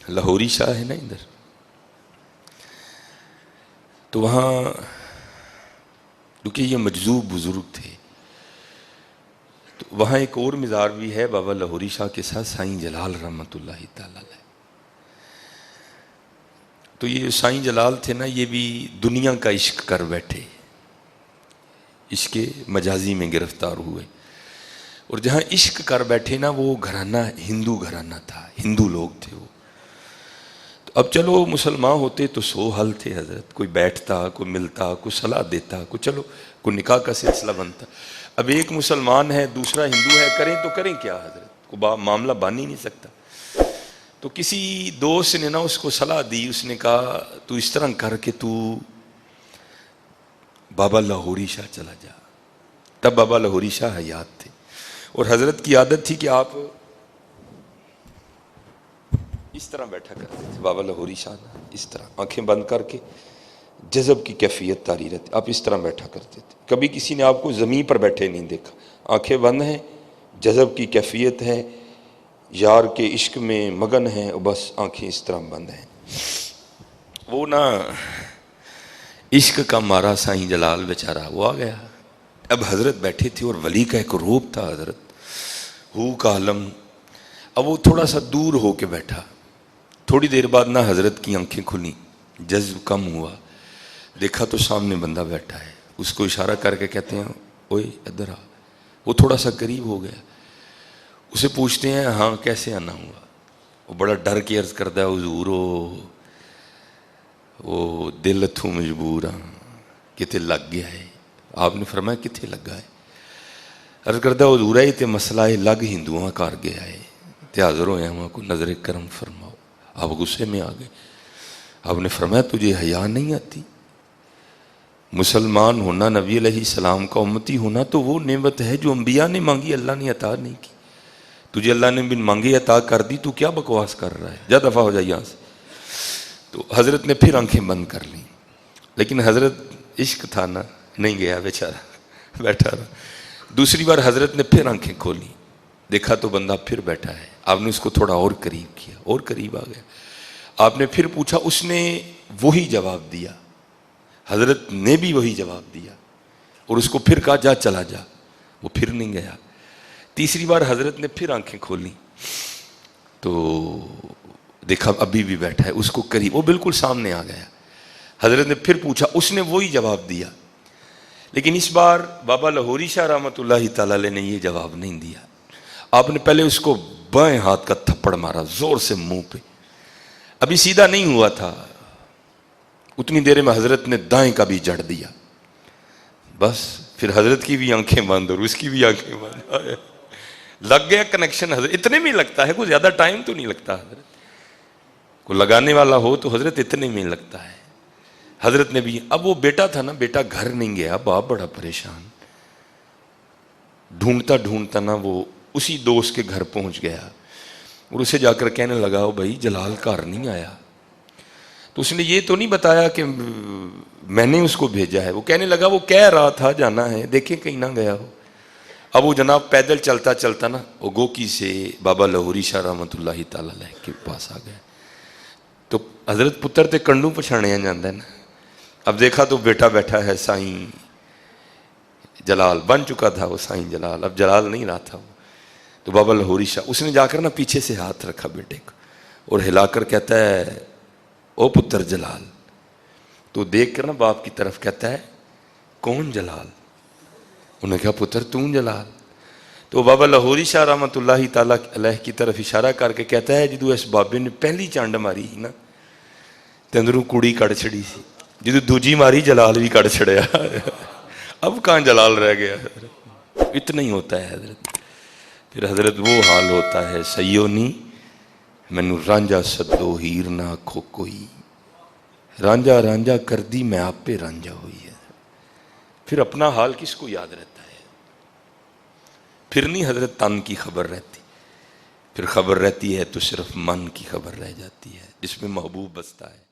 لاہوری شاہ ہے نا ادھر، تو وہاں کیونکہ یہ مجذوب بزرگ تھے، تو وہاں ایک اور مزار بھی ہے بابا لاہوری شاہ کے ساتھ سائیں جلال رحمۃ اللہ تعالی علیہ۔ تو یہ سائیں جلال تھے نا، یہ بھی دنیا کا عشق کر بیٹھے، عشق مجازی میں گرفتار ہوئے، اور جہاں عشق کر بیٹھے نا وہ گھرانہ ہندو گھرانہ تھا، ہندو لوگ تھے وہ۔ تو اب چلو مسلمان ہوتے تو 100 حل تھے حضرت، کوئی بیٹھتا، کوئی ملتا، کوئی صلاح دیتا، کوئی چلو کوئی نکاح کا سلسلہ بنتا۔ اب ایک مسلمان ہے دوسرا ہندو ہے، کریں تو کریں کیا حضرت، کوئی معاملہ بن ہی نہیں سکتا۔ تو کسی دوست نے نا اس کو صلاح دی، اس نے کہا تو اس طرح کر کے تو بابا لاہوری شاہ چلا جا۔ تب بابا لاہوری شاہ حیات تھے، اور حضرت کی عادت تھی کہ آپ اس طرح بیٹھا کرتے تھے۔ بابا لاہوری شاہ اس طرح آنکھیں بند کر کے، جذب کی کیفیت طاری رہتی، آپ اس طرح بیٹھا کرتے تھے۔ کبھی کسی نے آپ کو زمین پر بیٹھے نہیں دیکھا، آنکھیں بند ہیں، جذب کی کیفیت ہے، یار کے عشق میں مگن ہیں، بس آنکھیں اس طرح بند ہیں۔ وہ نا عشق کا مارا سائیں جلال بیچارہ وہ آ گیا۔ اب حضرت بیٹھے تھے اور ولی کا ایک روپ تھا حضرت، ہو کا عالم۔ اب وہ تھوڑا سا دور ہو کے بیٹھا، تھوڑی دیر بعد نہ حضرت کی آنکھیں کھلیں، جذب کم ہوا، دیکھا تو سامنے بندہ بیٹھا ہے، اس کو اشارہ کر کے کہتے ہیں اوئے ادھر آ۔ وہ تھوڑا سا قریب ہو گیا، اسے پوچھتے ہیں ہاں کیسے آنا ہوا؟ وہ بڑا ڈر کے عرض کرتا ہے حضور وہ دل اتھوں مجبور ہاں، کتے لگ گیا ہے۔ آپ نے فرمایا کتے لگا ہے؟ عرض کرتا ہے حضور ہے تے مسئلہ ہے لگ ہندوؤں کر گیا ہے، تے حاضر ہوئے ہم کو نظر کرم فرماؤ۔ آپ غصے میں آ گئے، آپ نے فرمایا تجھے حیا نہیں آتی؟ مسلمان ہونا، نبی علیہ السلام کا امتی ہونا تو وہ نعمت ہے جو انبیاء نے مانگی، اللہ نے عطا نہیں کی۔ تجھے اللہ نے بن مانگی عطا کر دی، تو کیا بکواس کر رہا ہے، جا دفعہ ہو جائے یہاں سے۔ تو حضرت نے پھر آنکھیں بند کر لیں، لیکن حضرت عشق تھا نا، نہیں گیا بیچارہ، بیٹھا رہا۔ دوسری بار حضرت نے پھر آنکھیں کھولی، دیکھا تو بندہ پھر بیٹھا ہے۔ آپ نے اس کو تھوڑا اور قریب کیا، اور قریب آ گیا۔ آپ نے پھر پوچھا، اس نے وہی جواب دیا، حضرت نے بھی وہی جواب دیا، اور اس کو پھر کہا جا چلا جا، وہ پھر نہیں گیا۔ تیسری بار حضرت نے پھر آنکھیں کھولی تو دیکھا ابھی بھی بیٹھا ہے، اس کو قریب، وہ بالکل سامنے آ گیا۔ حضرت نے پھر پوچھا، اس نے وہی جواب دیا، لیکن اس بار بابا لاہوری شاہ رحمۃ اللہ تعالی علیہ نے یہ جواب نہیں دیا۔ آپ نے پہلے اس کو بائیں ہاتھ کا تھپڑ مارا زور سے منہ پہ، ابھی سیدھا نہیں ہوا تھا، اتنی دیر میں حضرت نے دائیں کا بھی جڑ دیا۔ بس پھر حضرت کی بھی آنکھیں بند اور اس کی بھی آنکھیں بند، لگ گیا کنیکشن۔ حضرت اتنے میں لگتا ہے، کوئی زیادہ ٹائم تو نہیں لگتا، حضرت کو لگانے والا ہو تو حضرت اتنے میں لگتا ہے۔ حضرت نے بھی، اب وہ بیٹا تھا نا، بیٹا گھر نہیں گیا، باپ بڑا پریشان، ڈھونڈتا ڈھونڈتا نا وہ اسی دوست کے گھر پہنچ گیا، اور اسے جا کر کہنے لگا بھائی جلال گھر نہیں آیا۔ تو اس نے یہ تو نہیں بتایا کہ میں نے اس کو بھیجا ہے، وہ کہنے لگا وہ کہہ رہا تھا جانا ہے، دیکھیں کہیں نہ گیا ہو۔ اب وہ جناب پیدل چلتا چلتا نا وہ گوکی سے بابا لاہوری شاہ رحمۃ اللہ تعالی علیہ کے پاس آ گیا۔ تو حضرت پتر تے کنڈوں پچھاڑیا جاندہ ہے نا، اب دیکھا تو بیٹا بیٹھا ہے، سائیں جلال بن چکا تھا وہ سائیں جلال، اب جلال نہیں رہا تھا وہ۔ تو بابا لاہوری شاہ، اس نے جا کر نا پیچھے سے ہاتھ رکھا بیٹے کو اور ہلا کر کہتا ہے او پتر جلال۔ تو دیکھ کر نا باپ کی طرف کہتا ہے کون جلال؟ انہوں نے کہا پتر تم جلال۔ تو بابا لاہوری شاہ رحمۃ اللہ تعالیٰ علیہ کی طرف اشارہ کر کے کہتا ہے جدو اس بابے نے پہلی چانڈ ماری نا تے اندروں کڑی کڑ چھڑی سی، جدو دوجی ماری جلال بھی کڑ چھڑیا، اب کہاں جلال رہ گیا؟ اتنا ہی ہوتا ہے حضرت۔ پھر حضرت وہ حال ہوتا ہے سیو نی مینو رانجا سدو ہیر نہ آکھو کوئی، رانجا رانجا کر دی میں آپ پہ رانجا ہوئی ہے۔ پھر اپنا حال کس کو یاد رہتا ہے؟ پھر نہیں حضرت تن کی خبر رہتی، پھر خبر رہتی ہے تو صرف من کی خبر رہ جاتی ہے جس میں محبوب بستا ہے۔